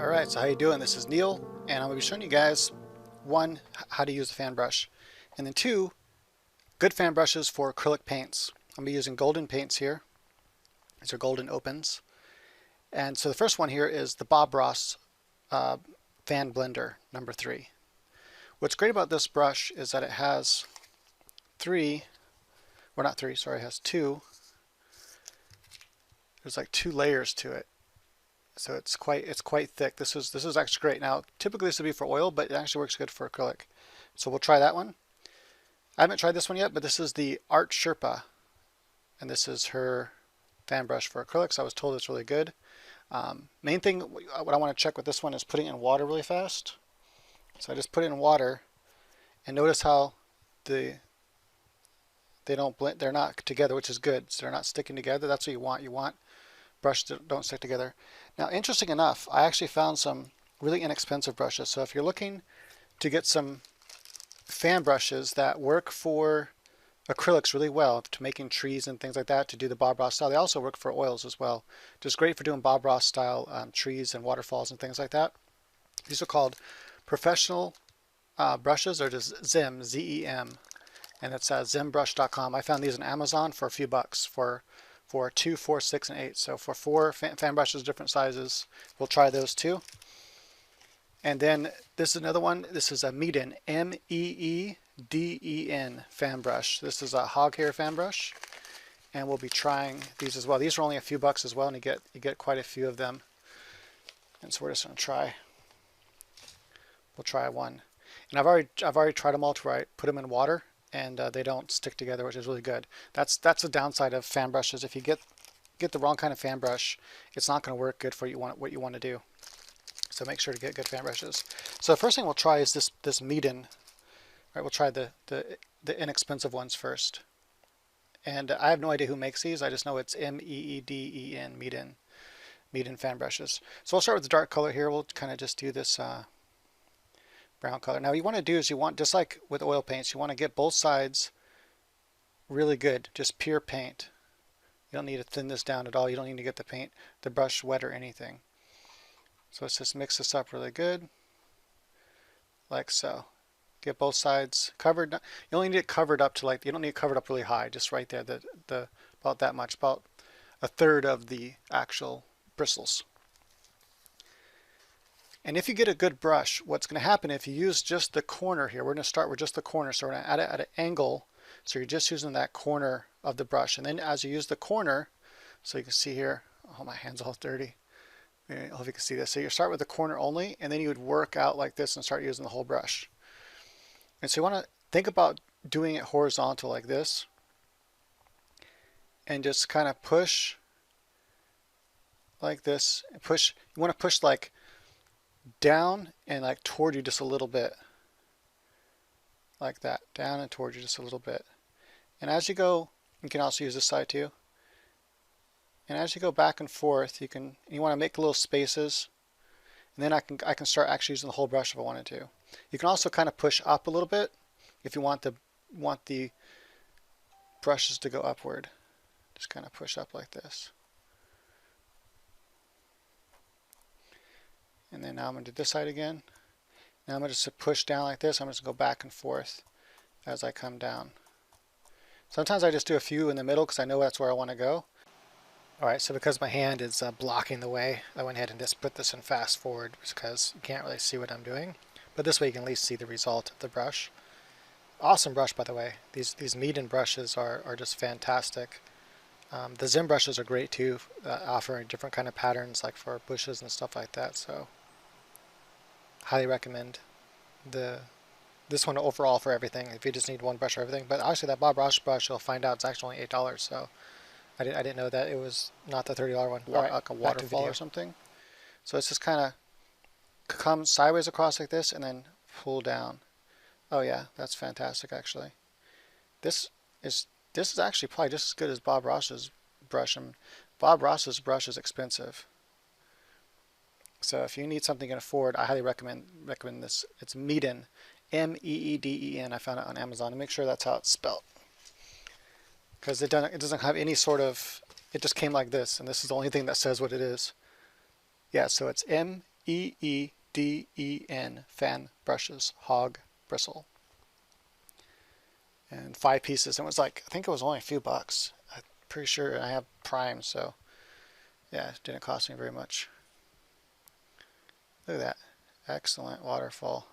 Alright, so how you doing? This is Neil, and I'm going to be showing you guys, one, how to use a fan brush, and then two, good fan brushes for acrylic paints. I'm going to be using golden paints here. These are golden opens. And so the first one here is the Bob Ross Fan Blender number 3. What's great about this brush is that it has it has two. There's like 2 layers to it. So it's quite thick. This is actually great. Now typically this would be for oil, but it actually works good for acrylic. So we'll try that one. I haven't tried this one yet, but this is the Art Sherpa, and this is her fan brush for acrylics. I was told it's really good. Main thing, what I want to check with this one is putting it in water really fast. So I just put it in water, and notice how they don't blend. They're not together, which is good. So they're not sticking together. That's what you want. You want brushes that don't stick together. Now, interesting enough, I actually found some really inexpensive brushes. So if you're looking to get some fan brushes that work for acrylics really well, to making trees and things like that, to do the Bob Ross style, they also work for oils as well. Just great for doing Bob Ross style trees and waterfalls and things like that. These are called professional brushes, or just Zim, Z-E-M, and it's zimbrush.com. I found these on Amazon for a few bucks for 2, 4, 6, and 8. So for 4 fan brushes, different sizes. We'll try those too. And then this is another one. This is a Meeden, M-E-E-D-E-N fan brush. This is a hog hair fan brush, and we'll be trying these as well. These are only a few bucks as well, and you get quite a few of them. And so we're just going to try. We'll try one. And I've already tried them all to where I put them in water, and they don't stick together, which is really good. That's the downside of fan brushes. If you get the wrong kind of fan brush, it's not going to work good for what you want to do. So make sure to get good fan brushes. So the first thing we'll try is this Meeden. Right, we'll try the inexpensive ones first. And I have no idea who makes these. I just know it's M-E-E-D-E-N, Meeden fan brushes. So we'll start with the dark color here. We'll kind of just do this brown color. Now what you want to do is just like with oil paints, you want to get both sides really good, just pure paint. You don't need to thin this down at all. You don't need to get the brush wet or anything. So let's just mix this up really good, like so. Get both sides covered. You only need it covered up to you don't need it covered up really high, just right there, about that much, about a third of the actual bristles. And if you get a good brush, what's going to happen if you use just the corner here, we're going to start with just the corner, so we're going to add it at an angle, so you're just using that corner of the brush. And then as you use the corner, so you can see here, oh, my hand's all dirty. I hope you can see this. So you start with the corner only, and then you would work out like this and start using the whole brush. And so you want to think about doing it horizontal like this, and just kind of push like this. You want to push like down and like toward you just a little bit, like that, down and toward you just a little bit. And as you go, you can also use this side too. And as you go back and forth, you want to make little spaces, and then I can start actually using the whole brush if I wanted to. You can also kind of push up a little bit if you want the brushes to go upward. Just kind of push up like this. And then now I'm going to do this side again. Now I'm going to just push down like this. I'm just going to go back and forth as I come down. Sometimes I just do a few in the middle because I know that's where I want to go. Alright, so because my hand is blocking the way, I went ahead and just put this in fast forward because you can't really see what I'm doing. But this way you can at least see the result of the brush. Awesome brush, by the way. These Meeden brushes are just fantastic. The Zim brushes are great too, offering different kind of patterns like for bushes and stuff like that. So highly recommend this one overall for everything, if you just need one brush for everything. But actually that Bob Ross brush, you'll find out it's actually only $8, so I didn't know that it was not the $30 one. Alright, like a waterfall or something. So it's just kind of come sideways across like this and then pull down. Oh yeah, that's fantastic actually. This is actually probably just as good as Bob Ross's brush, and Bob Ross's brush is expensive. So if you need something you can afford, I highly recommend this. It's Meeden, M-E-E-D-E-N. I found it on Amazon, and make sure that's how it's spelled, because it doesn't have any sort of, it just came like this, and this is the only thing that says what it is. Yeah, so it's M EEDEN fan brushes, hog bristle. And 5 pieces. It was like, I think it was only a few bucks. I'm pretty sure I have Prime, so yeah, it didn't cost me very much. Look at that. Excellent waterfall.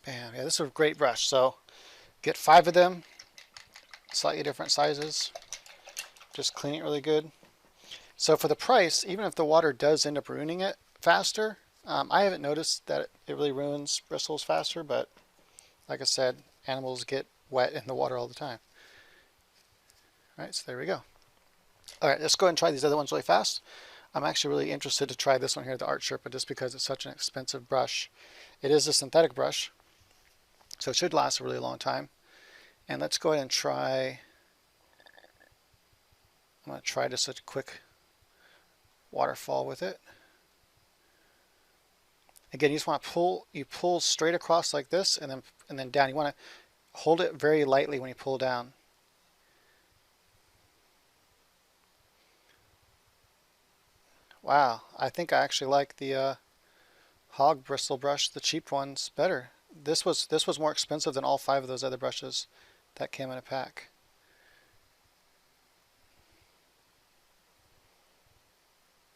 Bam. Yeah, this is a great brush. So get 5 of them, slightly different sizes. Just clean it really good. So for the price, even if the water does end up ruining it faster, I haven't noticed that it really ruins bristles faster, but like I said, animals get wet in the water all the time. All right, so there we go. All right, let's go ahead and try these other ones really fast. I'm actually really interested to try this one here, the Art Sherpa, just because it's such an expensive brush. It is a synthetic brush, so it should last a really long time. And let's go ahead and try, I'm going to try just a quick waterfall with it. Again, you just want to pull straight across like this and then down. You want to hold it very lightly when you pull down. Wow, I think I actually like the hog bristle brush, the cheap ones, better. This was more expensive than all 5 of those other brushes that came in a pack.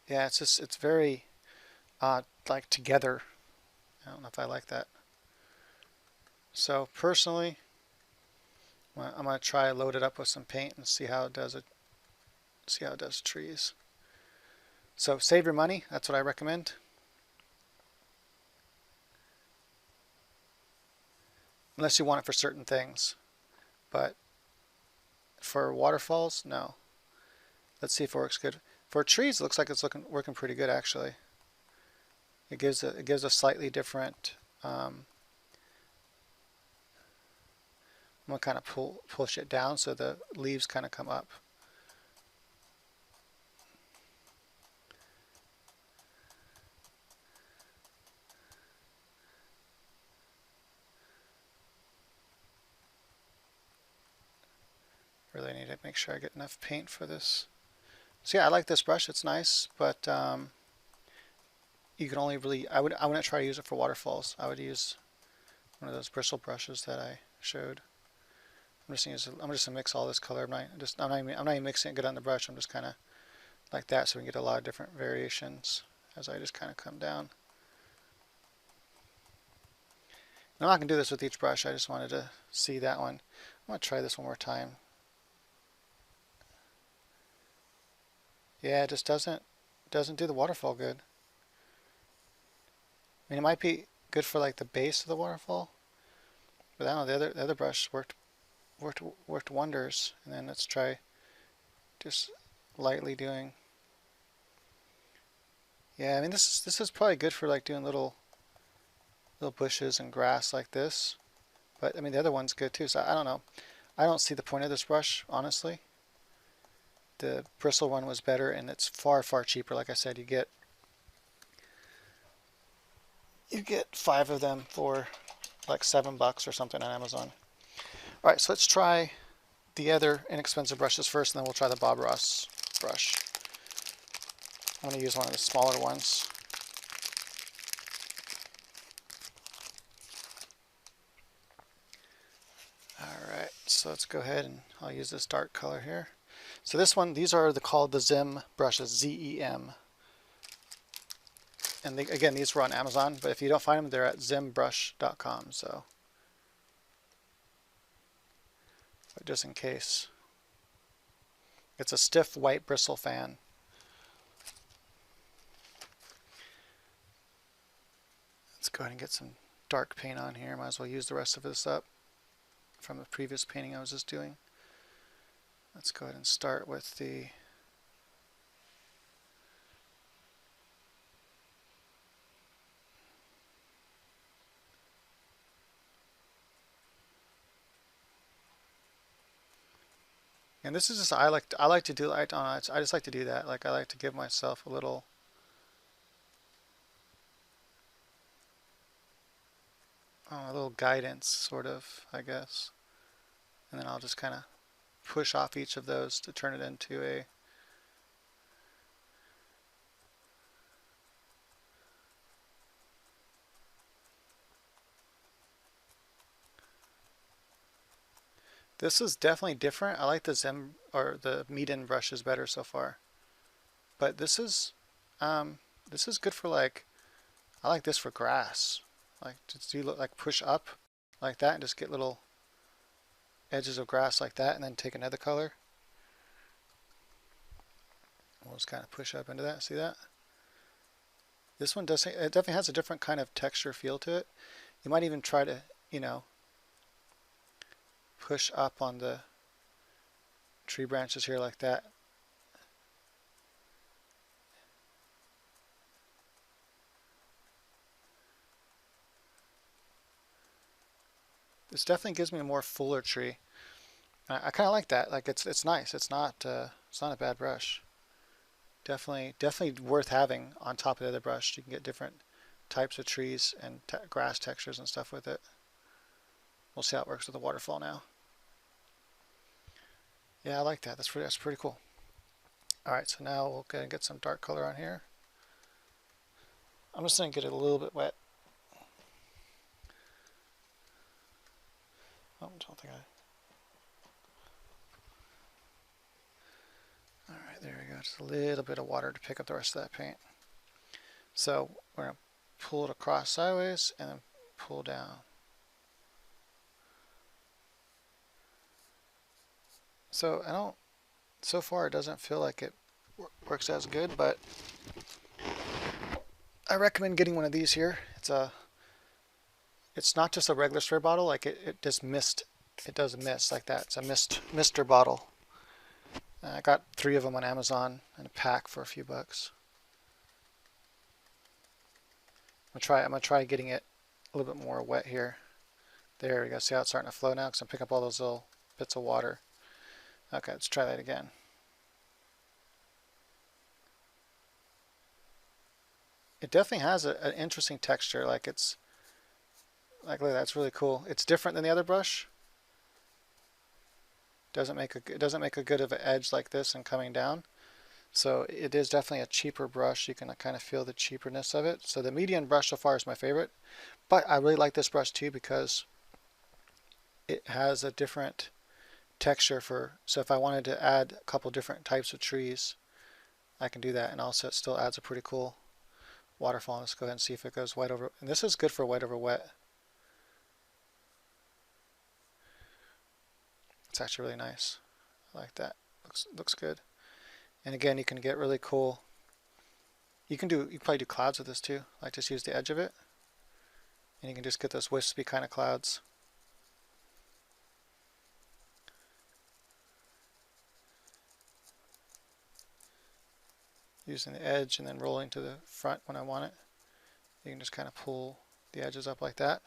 Yeah, it's very like together. I don't know if I like that. So personally, I'm going to try load it up with some paint and see how it does it. See how it does trees. So save your money. That's what I recommend. Unless you want it for certain things, but for waterfalls, no. Let's see if it works good. For trees, it looks like it's working pretty good actually. It gives a slightly different. I'm gonna kind of push it down so the leaves kind of come up. Really need to make sure I get enough paint for this. So yeah, I like this brush. It's nice, but you can only really. I wouldn't try to use it for waterfalls. I would use one of those bristle brushes that I showed. I'm just gonna mix all this color. I'm not even mixing it good on the brush. I'm just kind of like that, so we can get a lot of different variations as I just kind of come down. I'm not gonna do this with each brush. I just wanted to see that one. I'm gonna try this one more time. Yeah, it just doesn't do the waterfall good. I mean, it might be good for like the base of the waterfall, but I don't know. The other brush worked wonders. And then let's try just lightly doing. Yeah, I mean this is probably good for like doing little bushes and grass like this. But I mean the other one's good too. So I don't know. I don't see the point of this brush, honestly. The bristle one was better, and it's far cheaper. Like I said, you get 5 of them for like $7 or something on Amazon. All right, so let's try the other inexpensive brushes first, and then we'll try the Bob Ross brush. I'm going to use one of the smaller ones. All right, so let's go ahead and I'll use this dark color here. So this one, these are called the Zem brushes, Z-E-M. And again, these were on Amazon, but if you don't find them, they're at zembrush.com. So, but just in case, it's a stiff white bristle fan. Let's go ahead and get some dark paint on here. Might as well use the rest of this up from the previous painting I was just doing. Let's go ahead and start with the and this is just I like to do I just like to do that. Like I like to give myself a little guidance, sort of, I guess. And then I'll just kind of push off each of those to turn it into This is definitely different. I like the Zim or the meet-in brushes better so far. But this is good for like, I like this for grass. Like just do like push up like that and just get little edges of grass like that and then take another color. We'll just kind of push up into that. See that? This one does, it definitely has a different kind of texture feel to it. You might even try to, you know, push up on the tree branches here like that. This definitely gives me a more fuller tree. I kind of like that. Like it's nice. It's not a bad brush. Definitely worth having on top of the other brush. You can get different types of trees and grass textures and stuff with it. We'll see how it works with the waterfall now. Yeah, I like that. That's pretty cool. All right, so now we'll go and get some dark color on here. I'm just gonna get it a little bit wet. Oh, don't think I. All right, there we go. Just a little bit of water to pick up the rest of that paint. So we're gonna pull it across sideways and then pull down. So so far it doesn't feel like it works as good, but I recommend getting one of these here. It's not just a regular spray bottle, like it just mist. It does mist like that. It's a mister bottle. I got 3 of them on Amazon in a pack for a few bucks. I'm gonna try getting it a little bit more wet here. There we go. See how it's starting to flow now? Because I'm picking up all those little bits of water. Okay, let's try that again. It definitely has an interesting texture. Like look at that, that's really cool. It's different than the other brush. It doesn't make a good of an edge like this and coming down. So it is definitely a cheaper brush. You can kind of feel the cheaperness of it. So the medium brush so far is my favorite, but I really like this brush too because it has a different texture so if I wanted to add a couple different types of trees, I can do that, and also it still adds a pretty cool waterfall. Let's go ahead and see if it goes white over, and this is good for white over wet. It's actually really nice. I like that. Looks good. And again, you can get really cool. You can probably do clouds with this too. Like just use the edge of it, and you can just get those wispy kind of clouds. Using the edge and then rolling to the front when I want it. You can just kind of pull the edges up like that.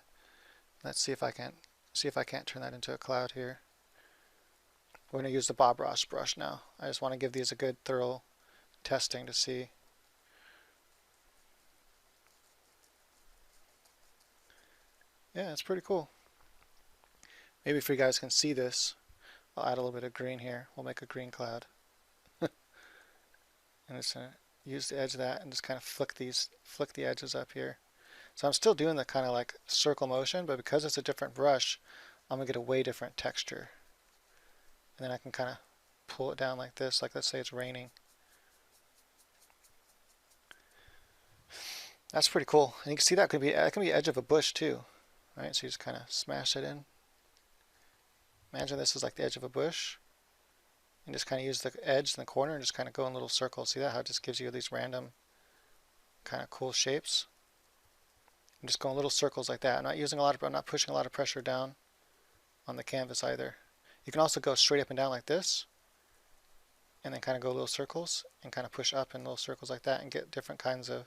Let's see if I can't turn that into a cloud here. We're going to use the Bob Ross brush now. I just want to give these a good thorough testing to see. Yeah, it's pretty cool. Maybe if you guys can see this, I'll add a little bit of green here. We'll make a green cloud. And just going to use the edge of that and just kind of flick the edges up here. So I'm still doing the kind of like circle motion, but because it's a different brush, I'm going to get a way different texture. And then I can kind of pull it down like this, like let's say it's raining. That's pretty cool. And you can see that can be the edge of a bush too. Right? So you just kind of smash it in. Imagine this is like the edge of a bush. And just kind of use the edge in the corner and just kind of go in little circles. See that? How it just gives you these random kind of cool shapes. I'm just going little circles like that. I'm not pushing a lot of pressure down on the canvas either. You can also go straight up and down like this, and then kind of go little circles and kind of push up in little circles like that and get different kinds of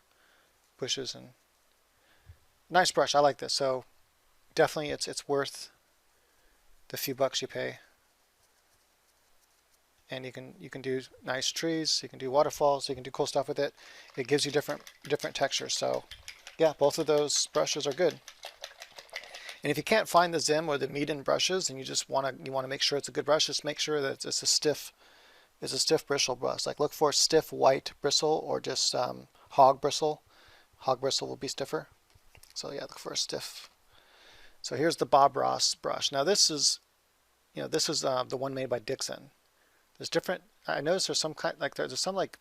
bushes. And nice brush. I like this. So definitely it's worth the few bucks you pay. And you can do nice trees, you can do waterfalls, you can do cool stuff with it. It gives you different textures. So yeah, both of those brushes are good. And if you can't find the Zim or the meet-in brushes, and you want to make sure it's a good brush, just make sure that it's a stiff bristle brush. Like look for stiff white bristle or just hog bristle. Hog bristle will be stiffer. So yeah, look for a stiff. So here's the Bob Ross brush. Now this is this is the one made by Dixon. There's different, I noticed there's some kind, like there's some like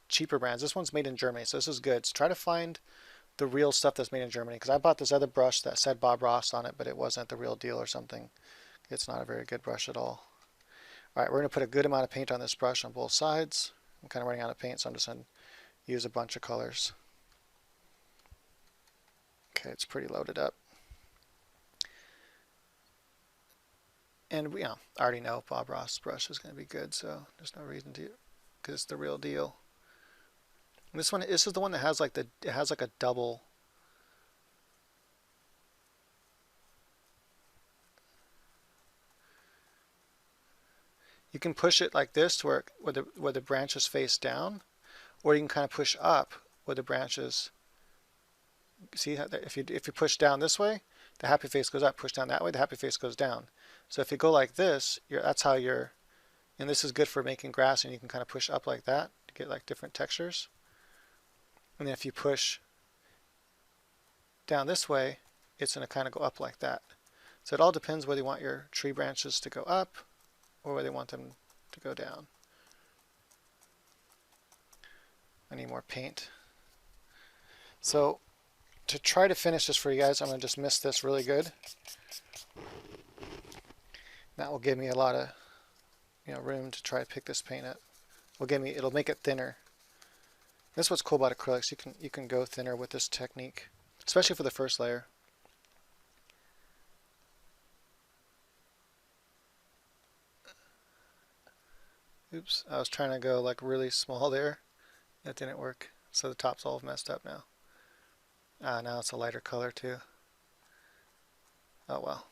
cheaper brands. This one's made in Germany, so this is good. So try to find the real stuff that's made in Germany, because I bought this other brush that said Bob Ross on it, but it wasn't the real deal or something. It's not a very good brush at all. All right, we're going to put a good amount of paint on this brush on both sides. I'm kind of running out of paint, so I'm just going to use a bunch of colors. Okay, it's pretty loaded up. And I already know Bob Ross brush is going to be good, so there's no reason to, because it's the real deal. And this is the one that has like it has like a double. You can push it like this to where the branches face down, or you can kind of push up where the branches. See how if you push down this way, the happy face goes up. Push down that way, the happy face goes down. So if you go like this, that's how you're. And this is good for making grass, and you can kind of push up like that to get like different textures. And then if you push down this way, it's going to kind of go up like that. So it all depends whether you want your tree branches to go up or whether you want them to go down. I need more paint. So to try to finish this for you guys, I'm going to just mist this really good. That will give me a lot of room to try to pick this paint up. It'll make it thinner. That's what's cool about acrylics. You can go thinner with this technique, especially for the first layer. Oops, I was trying to go like really small there. That didn't work. So the top's all messed up now. Now it's a lighter color too. Oh well.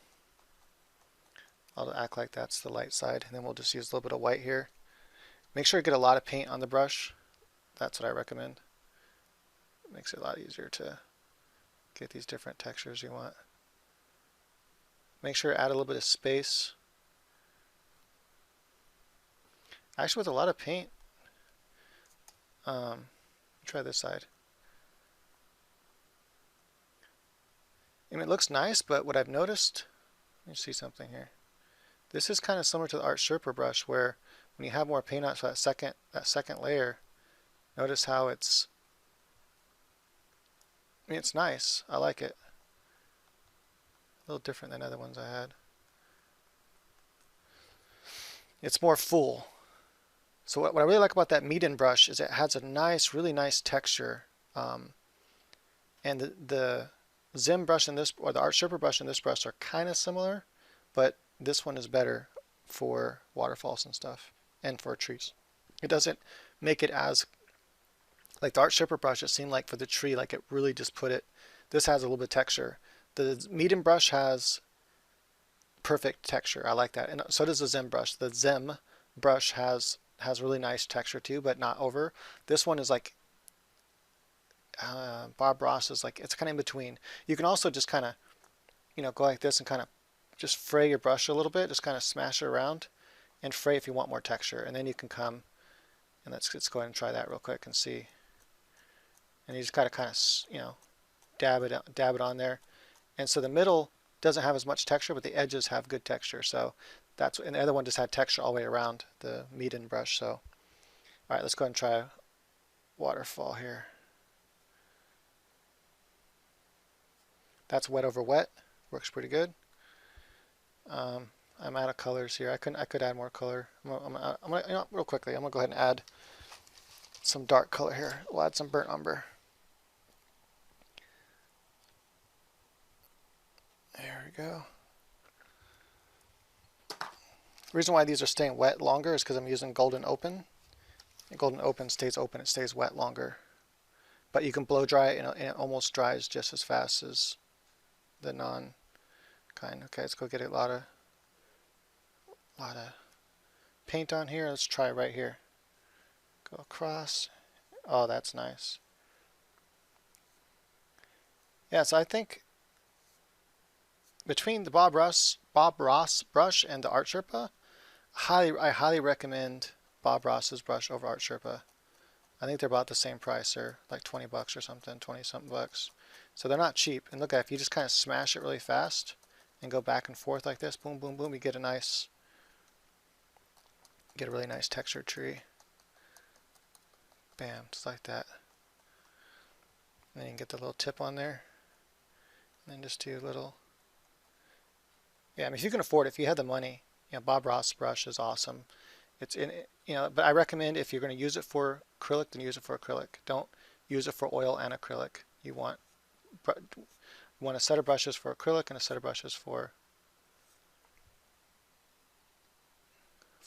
I'll act like that's the light side, and then we'll just use a little bit of white here. Make sure you get a lot of paint on the brush. That's what I recommend. It makes it a lot easier to get these different textures you want. Make sure to add a little bit of space. Actually, with a lot of paint, try this side. I mean, it looks nice, but what I've noticed, let me see something here. This is kind of similar to the Art Sherpa brush, where when you have more paint on, so that second layer, notice how it's nice. I like it. A little different than other ones I had. It's more full. So what I really like about that Meeden brush is it has a nice, really nice texture. And the Zim brush in this, or the Art Sherpa brush and this brush are kind of similar, but this one is better for waterfalls and stuff, and for trees. It doesn't make it as, like the Art Sherpa brush, it seemed like for the tree, like it really just put it, this has a little bit of texture. The Meeden brush has perfect texture. I like that. And so does the Zim brush. The Zim brush has really nice texture too, but not over. This one is like, Bob Ross is like, it's kind of in between. You can also just kind of, go like this and kind of just fray your brush a little bit, just kind of smash it around and fray if you want more texture. And then you can come, and let's go ahead and try that real quick and see. And you just gotta kind of, dab it on there. And so the middle doesn't have as much texture, but the edges have good texture. So that's, and the other one just had texture all the way around, the Meeden brush. So, all right, let's go ahead and try a waterfall here. That's wet over wet, works pretty good. I'm out of colors here. I could add more color. I'm gonna real quickly, I'm gonna go ahead and add some dark color here. We'll add some burnt umber. There we go. The reason why these are staying wet longer is because I'm using Golden Open. And Golden Open stays open, it stays wet longer. But you can blow dry it, and it almost dries just as fast as the non kind. Okay, let's go get a lot of paint on here. Let's try right here. Go across. Oh, that's nice. Yeah, so I think between the Bob Ross brush and the Art Sherpa, I highly recommend Bob Ross's brush over Art Sherpa. I think they're about the same price. They're like 20 bucks or something, 20 something bucks. So they're not cheap. And look at, if you just kind of smash it really fast and go back and forth like this, boom, boom, boom, you get a nice Get a really nice textured tree. Bam, just like that. And then you can get the little tip on there. And then just do a little. Yeah, I mean, if you can afford it, if you have the money, you know, Bob Ross brush is awesome. It's in, you know, but I recommend if you're going to use it for acrylic, then use it for acrylic. Don't use it for oil and acrylic. You want a set of brushes for acrylic and a set of brushes for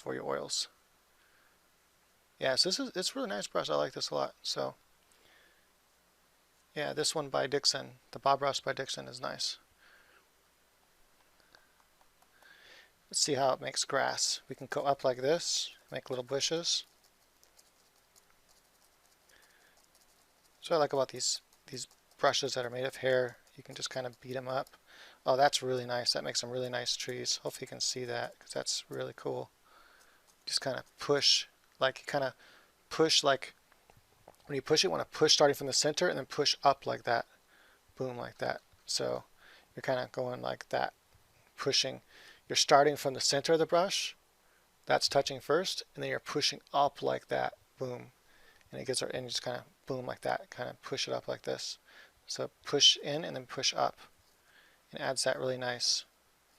your oils. Yeah, so it's a really nice brush. I like this a lot. So yeah, this one by Dixon, the Bob Ross by Dixon is nice. Let's see how it makes grass. We can go up like this, make little bushes. So what I like about these brushes that are made of hair, you can just kind of beat them up. Oh, that's really nice. That makes some really nice trees. Hopefully you can see that because that's really cool. Just kind of push, like you kind of push, like when you push it, you want to push starting from the center and then push up like that. Boom, like that. So you're kind of going like that, pushing. You're starting from the center of the brush, that's touching first, and then you're pushing up like that, boom, and it gets, and you just kind of boom like that, kind of push it up like this. So push in and then push up, and adds that really nice.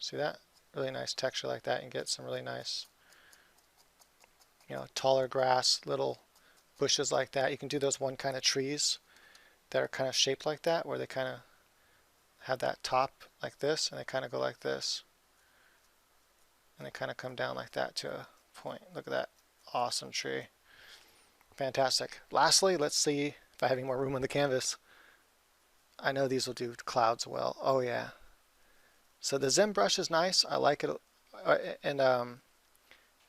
See that? Really nice texture like that, and get some really nice, you know, taller grass, little bushes like that. You can do those one kind of trees that are kind of shaped like that, where they kind of have that top like this, and they kind of go like this. And they kind of come down like that to a point. Look at that awesome tree. Fantastic. Lastly, let's see if I have any more room on the canvas. I know these will do clouds well. Oh yeah. So the Zen brush is nice. I like it. And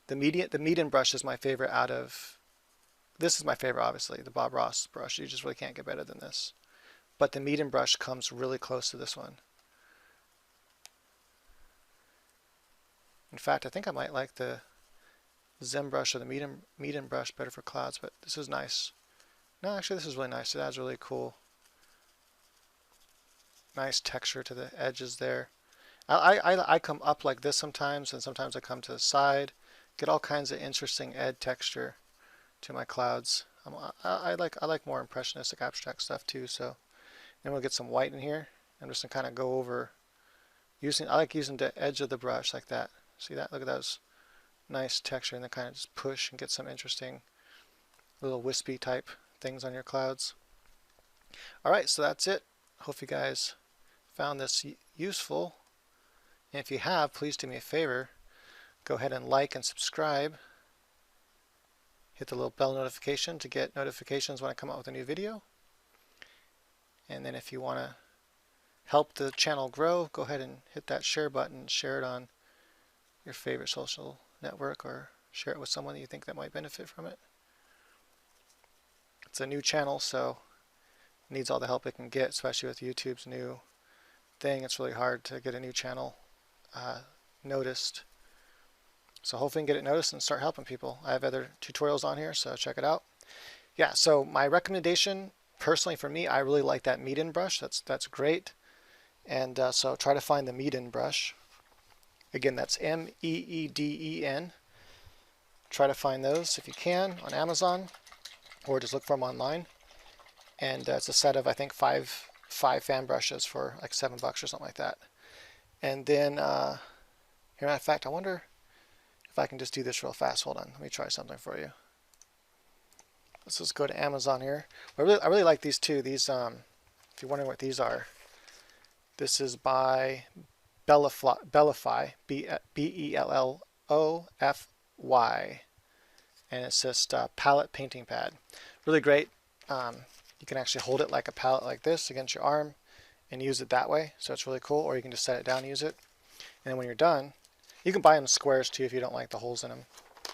the median brush is my favorite out of, this is my favorite obviously, the Bob Ross brush. You just really can't get better than this. But the median brush comes really close to this one. In fact, I think I might like the Zen brush or the medium brush better for clouds, but this is nice. No, actually this is really nice. It adds really cool, nice texture to the edges there. I come up like this sometimes, and sometimes I come to the side. Get all kinds of interesting edge texture to my clouds. I like more impressionistic abstract stuff too. So then we'll get some white in here. I'm just gonna kind of go over using. I like using the edge of the brush like that. See that? Look at those nice texture, and then kind of just push and get some interesting little wispy type things on your clouds. Alright, so that's it. Hope you guys found this useful. And if you have, please do me a favor. Go ahead and like and subscribe. Hit the little bell notification to get notifications when I come out with a new video. And then if you want to help the channel grow, go ahead and hit that share button. Share it on your favorite social network, or share it with someone that you think that might benefit from it. It's a new channel, so it needs all the help it can get, especially with YouTube's new thing. It's really hard to get a new channel noticed. So hopefully we can get it noticed and start helping people. I have other tutorials on here, so check it out. Yeah, so my recommendation, personally for me, I really like that Meeden brush. That's great. And so try to find the Meeden brush. Again, that's M-E-E-D-E-N. Try to find those if you can on Amazon, or just look for them online. And it's a set of, I think, five fan brushes for like $7 or something like that. And then, here, matter of fact, I wonder if I can just do this real fast. Hold on, let me try something for you. Let's just go to Amazon here. I really like these two. These, if you're wondering what these are, this is by Bellify, B-E-L-L-O-F-Y, and it's just a palette painting pad. Really great. You can actually hold it like a palette like this against your arm and use it that way, so it's really cool. Or you can just set it down and use it. And then when you're done, you can buy them squares too if you don't like the holes in them,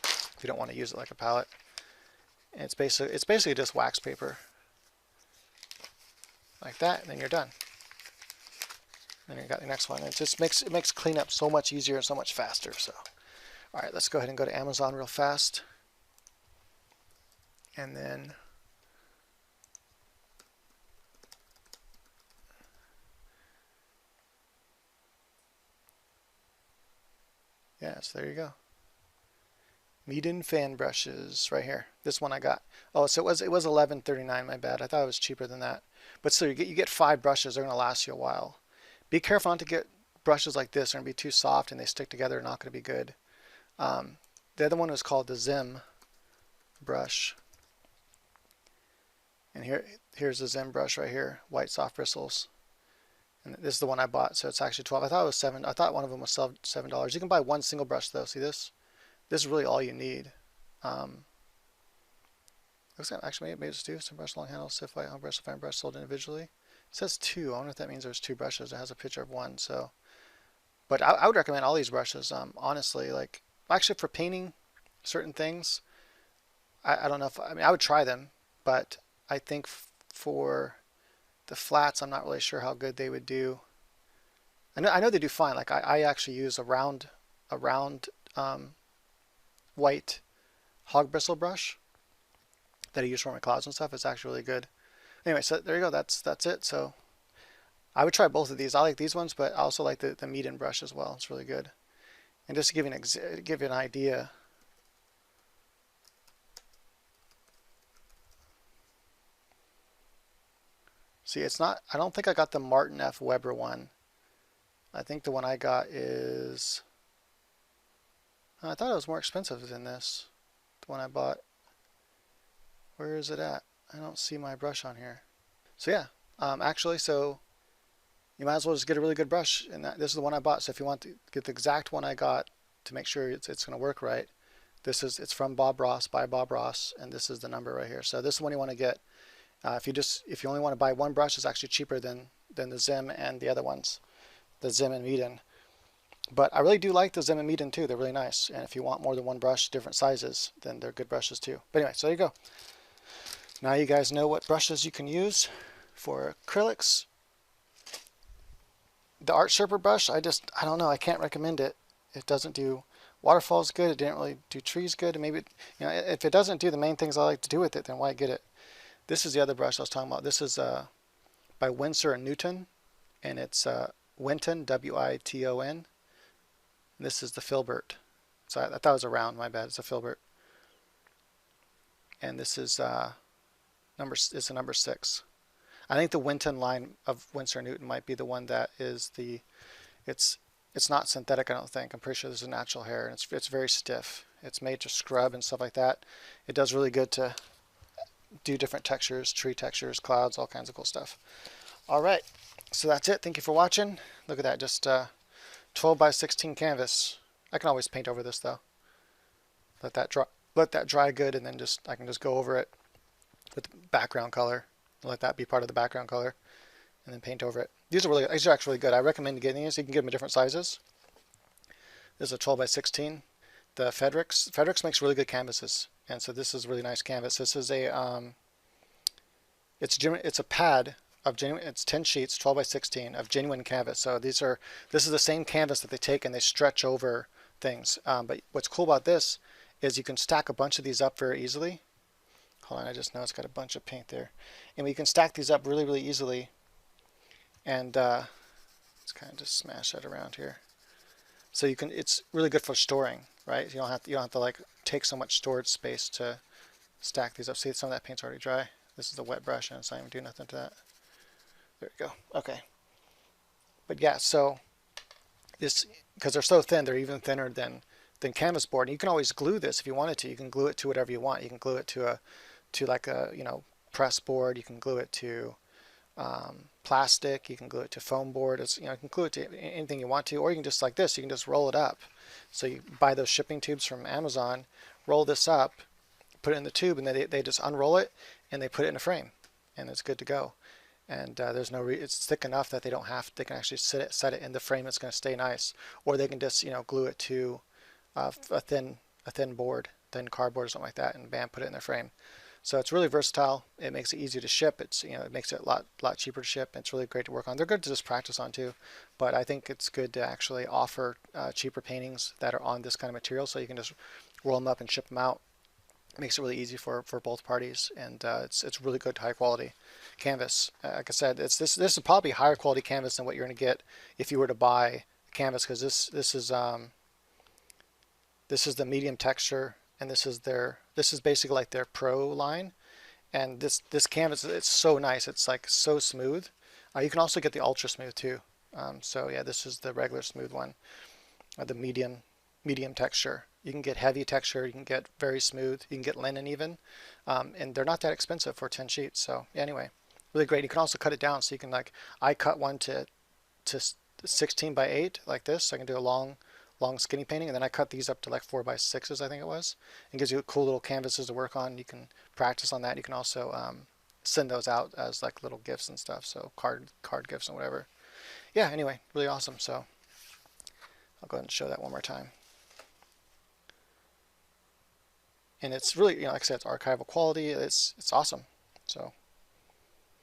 if you don't want to use it like a palette. And it's basically just wax paper like that, and then you're done. And you got the next one. And it just makes cleanup so much easier and so much faster. So, all right, let's go ahead and go to Amazon real fast, and then yeah, so there you go. Meeden fan brushes right here. This one I got. Oh, so it was $11.39. My bad. I thought it was cheaper than that. But still, you get 5 brushes. They're gonna last you a while. Be careful not to get brushes like this. They're gonna be too soft and they stick together. They're not gonna be good. The other one was called the Zim brush. And here's the Zim brush right here, white soft bristles. And this is the one I bought, so it's actually 12. I thought it was 7. I thought one of them was $7. You can buy one single brush though. See this? This is really all you need. Looks like actually maybe it's 2. Some brush, long handle, stiff white, brush, fine brush sold individually. It says 2. I wonder if that means there's 2 brushes. It has a picture of 1. So, but I would recommend all these brushes. Honestly, like actually for painting certain things, I don't know if I would try them, but I think for the flats, I'm not really sure how good they would do. I know they do fine. Like I actually use a round white hog bristle brush that I use for my clouds and stuff. It's actually really good. Anyway, so there you go. That's it. So I would try both of these. I like these ones, but I also like the Meeden brush as well. It's really good. And just to give you an idea. See, it's not, I don't think I got the Martin F. Weber one. I think the one I got is, I thought it was more expensive than this, the one I bought. Where is it at? I don't see my brush on here. So yeah, actually, so you might as well just get a really good brush, and this is the one I bought. So if you want to get the exact one I got to make sure it's going to work right, it's from Bob Ross, by Bob Ross, and this is the number right here. So this is the one you want to get. If you only want to buy one brush, it's actually cheaper than the Zim and the other ones, the Zim and Meeden. But I really do like the Zim and Meeden too. They're really nice. And if you want more than one brush, different sizes, then they're good brushes too. But anyway, so there you go. Now you guys know what brushes you can use for acrylics. The Art Sherpa brush, I don't know. I can't recommend it. It doesn't do waterfalls good. It didn't really do trees good. And maybe, if it doesn't do the main things I like to do with it, then why get it? This is the other brush I was talking about. This is by Winsor & Newton, and it's Winton, W-I-T-O-N. This is the filbert. So I thought it was a round, my bad. It's a filbert. And this is it's a number 6. I think the Winton line of Winsor & Newton might be the one that is it's not synthetic, I don't think. I'm pretty sure this is natural hair, and it's very stiff. It's made to scrub and stuff like that. It does really good to do different textures, tree textures, clouds, all kinds of cool stuff. All right, so that's it. Thank you for watching. Look at that, just 12 by 16 canvas. I can always paint over this though. Let that dry good, and then I can just go over it with background color. Let that be part of the background color, and then paint over it. These are actually really good. I recommend getting these. You can get them in different sizes. This is a 12 by 16. The Fedrix makes really good canvases. And so this is a really nice canvas. This is it's a pad of genuine. It's 10 sheets, 12 by 16 of genuine canvas. So this is the same canvas that they take and they stretch over things. But what's cool about this is you can stack a bunch of these up very easily. Hold on, I just know it's got a bunch of paint there. And we can stack these up really, really easily. And let's kind of just smash that around here. So it's really good for storing, right? You don't have to like take so much storage space to stack these up. See, some of that paint's already dry. This is the wet brush, and it's not even doing nothing to that. There we go. Okay. But yeah, so this, because they're so thin, they're even thinner than canvas board. And you can always glue this if you wanted to. You can glue it to whatever you want. You can glue it to like a press board. You can glue it to plastic. You can glue it to foam board. You can glue it to anything you want to, or you can just like this. You can just roll it up. So you buy those shipping tubes from Amazon, roll this up, put it in the tube, and they just unroll it and they put it in a frame, and it's good to go. And there's it's thick enough that they can actually set it in the frame. It's going to stay nice, or they can just glue it to a thin board, thin cardboard or something like that, and bam, put it in their frame. So it's really versatile. It makes it easier to ship. It makes it a lot cheaper to ship. It's really great to work on. They're good to just practice on too, but I think it's good to actually offer cheaper paintings that are on this kind of material, so you can just roll them up and ship them out. It makes it really easy for both parties, and it's really good high quality canvas. Like I said, this is probably higher quality canvas than what you're going to get if you were to buy canvas, because this is the medium texture and this is basically like their Pro line. And this canvas, it's so nice. It's like so smooth. You can also get the ultra smooth too. So yeah, this is the regular smooth one, the medium texture. You can get heavy texture, you can get very smooth, you can get linen even, and they're not that expensive for 10 sheets. So anyway, really great. You can also cut it down, so you can, like, I cut one to 16 by 8 like this, so I can do a long skinny painting, and then I cut these up to like 4 by 6s, I think it was. It gives you cool little canvases to work on. You can practice on that. You can also send those out as like little gifts and stuff, so card gifts and whatever. Yeah, anyway, really awesome. So I'll go ahead and show that one more time. And it's really, like I said, it's archival quality. It's awesome. So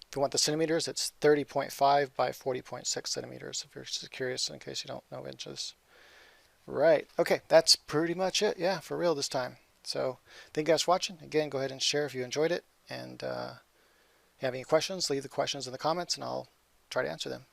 if you want the centimeters, it's 30.5 by 40.6 centimeters, if you're just curious, in case you don't know inches. Right. Okay, that's pretty much it. Yeah, for real this time. So thank you guys for watching. Again, go ahead and share if you enjoyed it. And if you have any questions, leave the questions in the comments and I'll try to answer them.